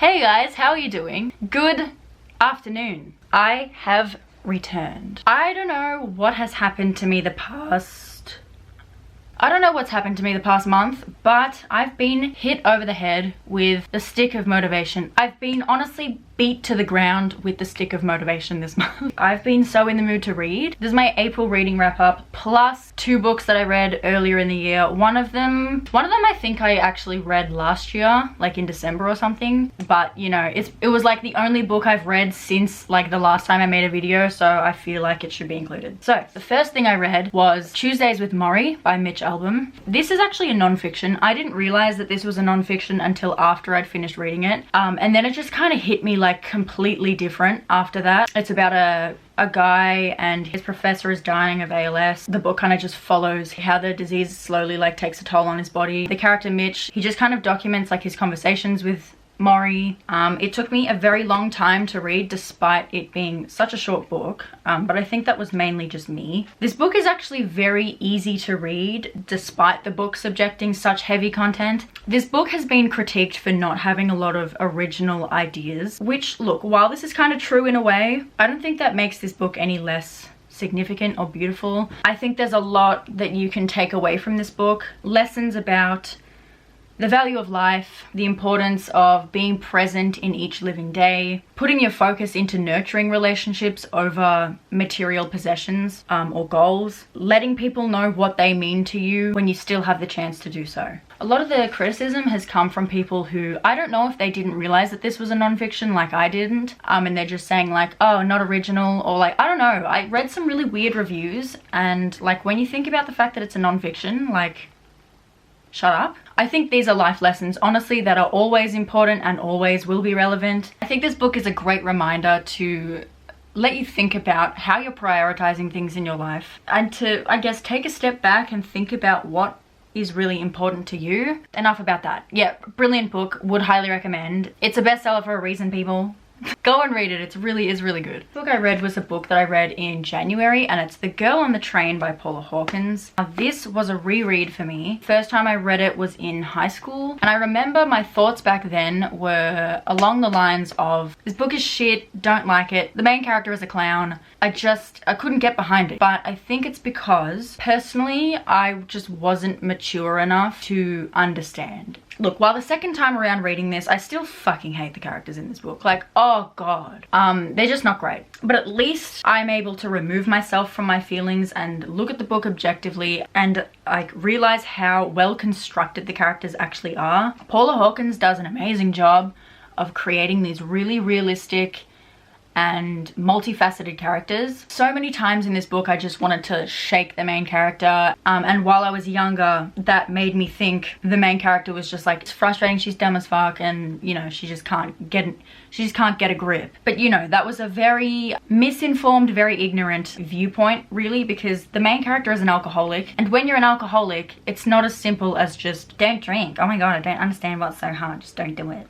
Hey guys, how are you doing? Good afternoon. I have returned. I don't know what has happened to me the past... I don't know what's happened to me the past month, but I've been hit over the head with the stick of motivation. I've been honestly beat to the ground with the stick of motivation this month. I've been so in the mood to read. This is my April reading wrap up, plus 2 books that I read earlier in the year. One of them I think I actually read last year, like in December or something. But you know, it was like the only book I've read since like the last time I made a video, so I feel like it should be included. So the first thing I read was Tuesdays with Morrie by Mitch Albom. This is actually a non-fiction. I didn't realize that this was a non-fiction until after I'd finished reading it. And then it just kind of hit me like completely different after that. It's about a guy and his professor is dying of ALS. The book kind of just follows how the disease slowly like takes a toll on his body. The character Mitch, he just kind of documents like his conversations with Morrie. It took me a very long time to read despite it being such a short book, but I think that was mainly just me. This book is actually very easy to read despite the book subjecting such heavy content. This book has been critiqued for not having a lot of original ideas, which, look, while this is kind of true in a way, I don't think that makes this book any less significant or beautiful. I think there's a lot that you can take away from this book. Lessons about the value of life, the importance of being present in each living day, putting your focus into nurturing relationships over material possessions or goals, letting people know what they mean to you when you still have the chance to do so. A lot of the criticism has come from people who, I don't know if they didn't realize that this was a non-fiction like I didn't, and they're just saying like, oh, not original, or like, I don't know. I read some really weird reviews, and like when you think about the fact that it's a non-fiction, like, shut up. I think these are life lessons, honestly, that are always important and always will be relevant. I think this book is a great reminder to let you think about how you're prioritizing things in your life and to, I guess, take a step back and think about what is really important to you. Enough about that. Yeah, brilliant book, would highly recommend. It's a bestseller for a reason, people. Go and read it, it really is really good. The book I read was a book that I read in January, and it's The Girl on the Train by Paula Hawkins. Now, this was a reread for me. First time I read it was in high school, and I remember my thoughts back then were along the lines of, this book is shit, don't like it, the main character is a clown. I couldn't get behind it. But I think it's because, personally, I just wasn't mature enough to understand. Look, while the second time around reading this, I still fucking hate the characters in this book. Like, oh god. They're just not great. But at least I'm able to remove myself from my feelings and look at the book objectively and like realize how well constructed the characters actually are. Paula Hawkins does an amazing job of creating these really realistic and multifaceted characters. So many times in this book I just wanted to shake the main character, and while I was younger that made me think the main character was just like, it's frustrating, she's dumb as fuck, and you know, she just can't get a grip. But you know, that was a very misinformed, very ignorant viewpoint really, because the main character is an alcoholic, and when you're an alcoholic it's not as simple as just don't drink. Oh my god, I don't understand what's so hard, just don't do it.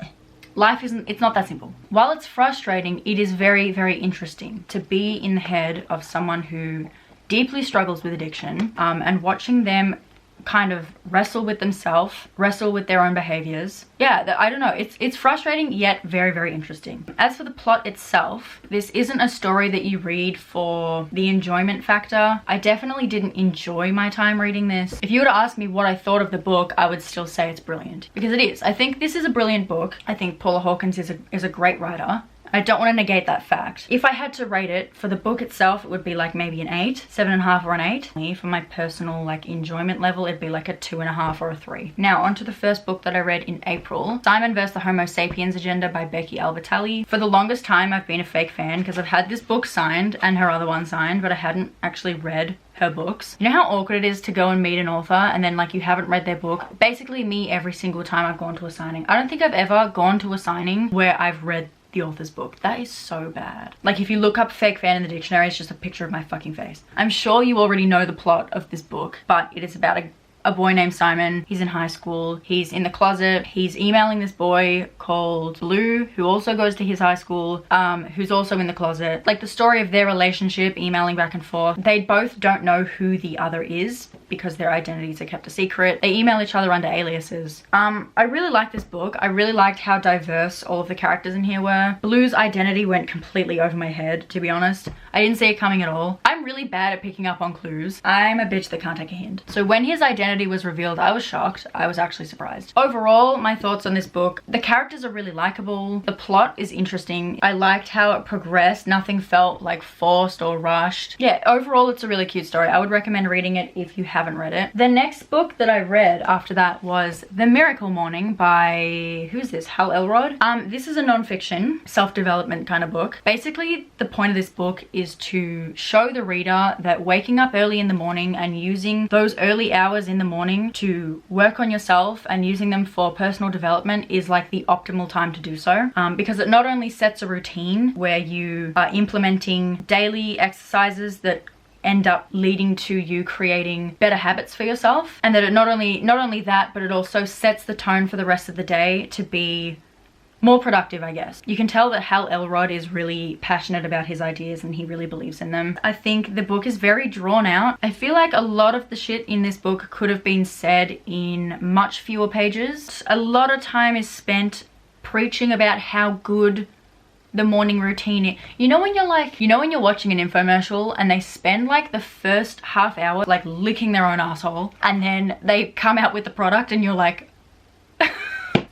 Life it's not that simple. While it's frustrating, it is very, very interesting to be in the head of someone who deeply struggles with addiction, and watching them kind of wrestle with themselves, wrestle with their own behaviors. Yeah, I don't know, it's frustrating yet very, very interesting. As for the plot itself, this isn't a story that you read for the enjoyment factor. I definitely didn't enjoy my time reading this. If you were to ask me what I thought of the book, I would still say it's brilliant, because it is. I think this is a brilliant book. I think Paula Hawkins is a great writer. I don't want to negate that fact. If I had to rate it for the book itself, it would be like maybe an 8, 7.5 or an 8. For my personal like enjoyment level, it'd be like a 2.5 or a 3. Now onto the first book that I read in April, Simon vs. the Homo Sapiens Agenda by Becky Albertalli. For the longest time I've been a fake fan because I've had this book signed and her other one signed, but I hadn't actually read her books. You know how awkward it is to go and meet an author and then like you haven't read their book? Basically me every single time I've gone to a signing. I don't think I've ever gone to a signing where I've read the author's book. That is so bad. Like if you look up fake fan in the dictionary, it's just a picture of my fucking face. I'm sure you already know the plot of this book, but it is about a a boy named Simon. He's in high school. He's in the closet. He's emailing this boy called Lou, who also goes to his high school, who's also in the closet. Like the story of their relationship, emailing back and forth. They both don't know who the other is. because their identities are kept a secret. They email each other under aliases. I really liked this book. I really liked how diverse all of the characters in here were. Blue's identity went completely over my head, to be honest. I didn't see it coming at all. I'm really bad at picking up on clues. I'm a bitch that can't take a hint. So when his identity was revealed, I was shocked. I was actually surprised. Overall, my thoughts on this book: the characters are really likable. The plot is interesting. I liked how it progressed. Nothing felt like forced or rushed. Yeah, overall, it's a really cute story. I would recommend reading it if you haven't read it. The next book that I read after that was The Miracle Morning by, who's this? Hal Elrod. This is a non-fiction, self-development kind of book. Basically, the point of this book is to show the reader that waking up early in the morning and using those early hours in the morning to work on yourself and using them for personal development is like the optimal time to do so, because it not only sets a routine where you are implementing daily exercises that end up leading to you creating better habits for yourself, and that it not only that, but it also sets the tone for the rest of the day to be more productive, I guess. You can tell that Hal Elrod is really passionate about his ideas and he really believes in them. I think the book is very drawn out. I feel like a lot of the shit in this book could have been said in much fewer pages. A lot of time is spent preaching about how good the morning routine is. You know when you're watching an infomercial and they spend like the first half hour like licking their own asshole, and then they come out with the product and you're like,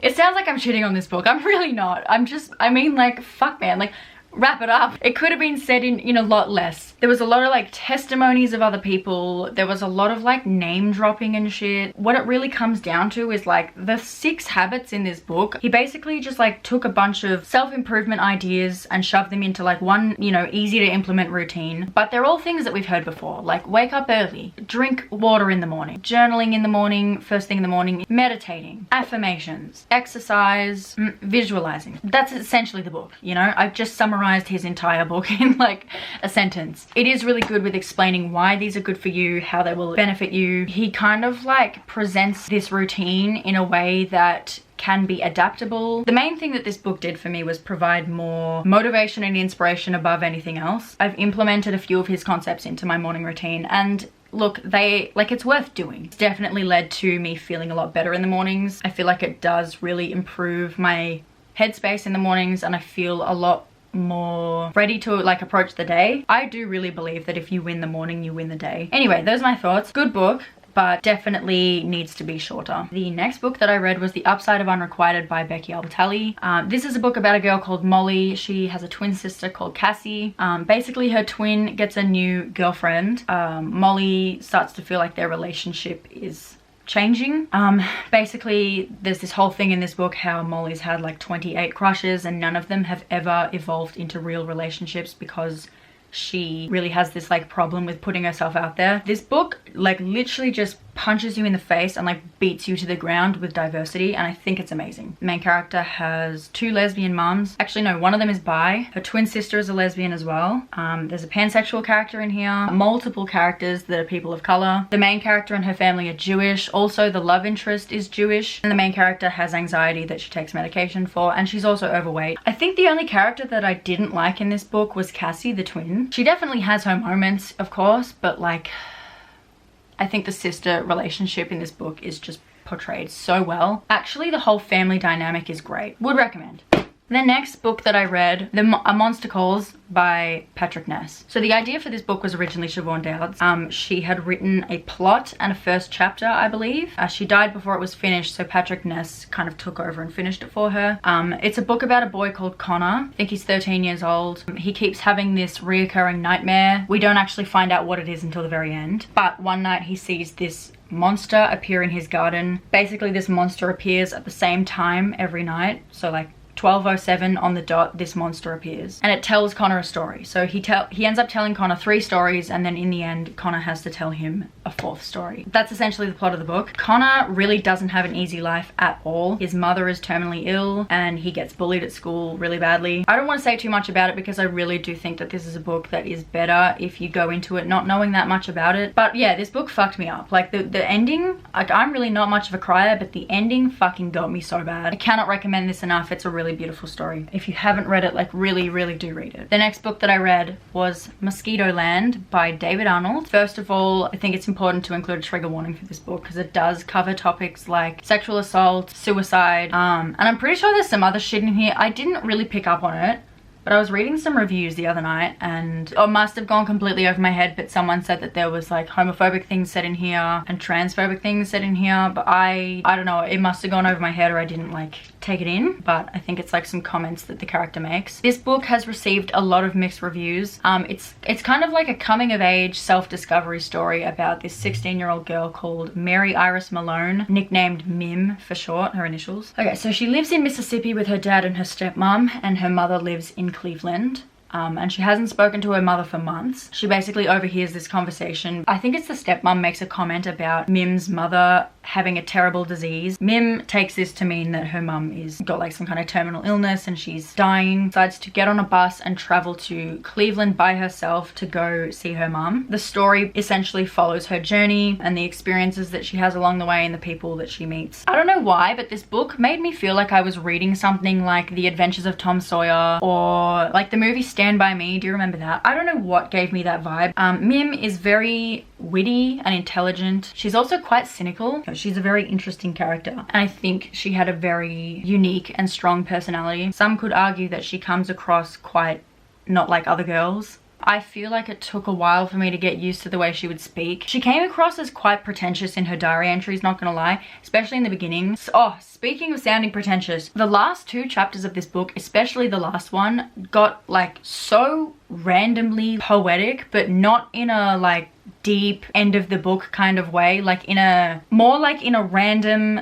it sounds like I'm shitting on this book. I'm really not. I mean like, fuck man, like wrap it up. It could have been said in a lot less. There was a lot of like testimonies of other people. There was a lot of like name dropping and shit. What it really comes down to is like the 6 habits in this book. He basically just like took a bunch of self-improvement ideas and shoved them into like one, easy to implement routine. But they're all things that we've heard before, like wake up early, drink water in the morning, journaling in the morning, first thing in the morning, meditating, affirmations, exercise, visualizing. That's essentially the book, I've just summarized his entire book in like a sentence. It is really good with explaining why these are good for you, how they will benefit you. He kind of like presents this routine in a way that can be adaptable. The main thing that this book did for me was provide more motivation and inspiration above anything else. I've implemented a few of his concepts into my morning routine, and look, it's worth doing. It's definitely led to me feeling a lot better in the mornings. I feel like it does really improve my headspace in the mornings, and I feel a lot more ready to like approach the day. I do really believe that if you win the morning, you win the day. Anyway, those are my thoughts. Good book, but definitely needs to be shorter. The next book that I read was The Upside of Unrequited by Becky Albertalli. This is a book about a girl called Molly. She has a twin sister called Cassie. Basically, her twin gets a new girlfriend. Molly starts to feel like their relationship is changing. Basically, there's this whole thing in this book how Molly's had like 28 crushes and none of them have ever evolved into real relationships because she really has this like problem with putting herself out there. This book like literally just punches you in the face and like beats you to the ground with diversity, and I think it's amazing. The main character has 2 lesbian moms. Actually no, one of them is bi. Her twin sister is a lesbian as well. There's a pansexual character in here, multiple characters that are people of color. The main character and her family are Jewish. Also the love interest is Jewish, and the main character has anxiety that she takes medication for, and she's also overweight. I think the only character that I didn't like in this book was Cassie, the twin. She definitely has her moments, of course, but like I think the sister relationship in this book is just portrayed so well. Actually, the whole family dynamic is great. Would recommend. The next book that I read, A Monster Calls by Patrick Ness. So the idea for this book was originally Siobhan Dowd's. She had written a plot and a first chapter, I believe. She died before it was finished, so Patrick Ness kind of took over and finished it for her. It's a book about a boy called Connor. I think he's 13 years old. He keeps having this reoccurring nightmare. We don't actually find out what it is until the very end. But one night he sees this monster appear in his garden. Basically, this monster appears at the same time every night. So like 12:07 on the dot, this monster appears, and it tells Connor a story. So he ends up telling Connor 3 stories, and then in the end Connor has to tell him a 4th story. That's essentially the plot of the book. Connor really doesn't have an easy life at all. His mother is terminally ill and he gets bullied at school really badly. I don't want to say too much about it because I really do think that this is a book that is better if you go into it not knowing that much about it. But yeah, this book fucked me up. Like the ending, like I'm really not much of a crier, but the ending fucking got me so bad. I cannot recommend this enough. It's a really really beautiful story. If you haven't read it, like really do read it. The next book that I read was Mosquito Land by David Arnold. First of all, I think it's important to include a trigger warning for this book because it does cover topics like sexual assault, suicide, and I'm pretty sure there's some other shit in here. I didn't really pick up on it, but I was reading some reviews the other night and it must have gone completely over my head, but someone said that there was like homophobic things said in here and transphobic things said in here, but I don't know, it must have gone over my head or I didn't like take it in, but I think it's like some comments that the character makes. This book has received a lot of mixed reviews. It's kind of like a coming of age self-discovery story about this 16-year-old girl called Mary Iris Malone, nicknamed Mim for short, her initials. Okay, so she lives in Mississippi with her dad and her stepmom, and her mother lives in Cleveland. And she hasn't spoken to her mother for months. She basically overhears this conversation. I think it's the stepmom makes a comment about Mim's mother having a terrible disease. Mim takes this to mean that her mum is got like some kind of terminal illness and she's dying. Decides to get on a bus and travel to Cleveland by herself to go see her mum. The story essentially follows her journey and the experiences that she has along the way and the people that she meets. I don't know why, but this book made me feel like I was reading something like The Adventures of Tom Sawyer or like the movie Stand By Me. Do you remember that? I don't know what gave me that vibe. Mim is very witty and intelligent. She's also quite cynical. She's a very interesting character and I think she had a very unique and strong personality. Some could argue that she comes across quite not like other girls. I feel like it took a while for me to get used to the way she would speak. She came across as quite pretentious in her diary entries, not gonna lie, especially in the beginning. Oh, speaking of sounding pretentious, the last 2 chapters of this book, especially the last one, got like so randomly poetic, but not in a like deep end of the book kind of way, like in a more like in a random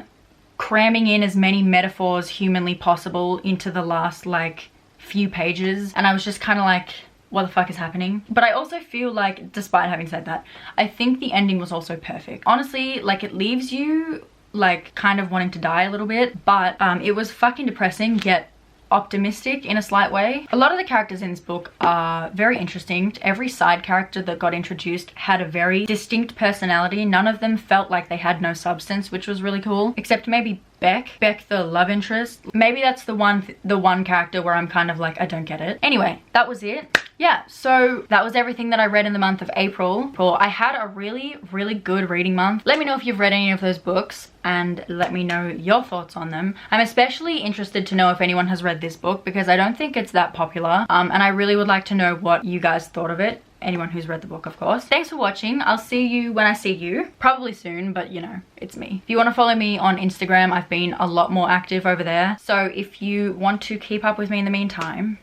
cramming in as many metaphors humanly possible into the last like few pages, and I was just kind of like, what the fuck is happening? But I also feel like, despite having said that, I think the ending was also perfect. Honestly, like it leaves you like kind of wanting to die a little bit, but it was fucking depressing yet optimistic in a slight way. A lot of the characters in this book are very interesting. Every side character that got introduced had a very distinct personality. None of them felt like they had no substance, which was really cool, except maybe Beck, the love interest. Maybe that's the one character where I'm kind of like, I don't get it. Anyway, that was it. Yeah, so that was everything that I read in the month of April. I had a really good reading month. Let me know if you've read any of those books and let me know your thoughts on them. I'm especially interested to know if anyone has read this book because I don't think it's that popular, and I really would like to know what you guys thought of it. Anyone who's read the book, of course. Thanks for watching. I'll see you when I see you. Probably soon, but you know, it's me. If you want to follow me on Instagram, I've been a lot more active over there. So if you want to keep up with me in the meantime,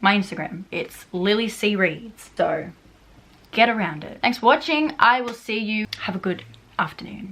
my Instagram, it's Lily C Reads. So get around it. Thanks for watching. I will see you. Have a good afternoon.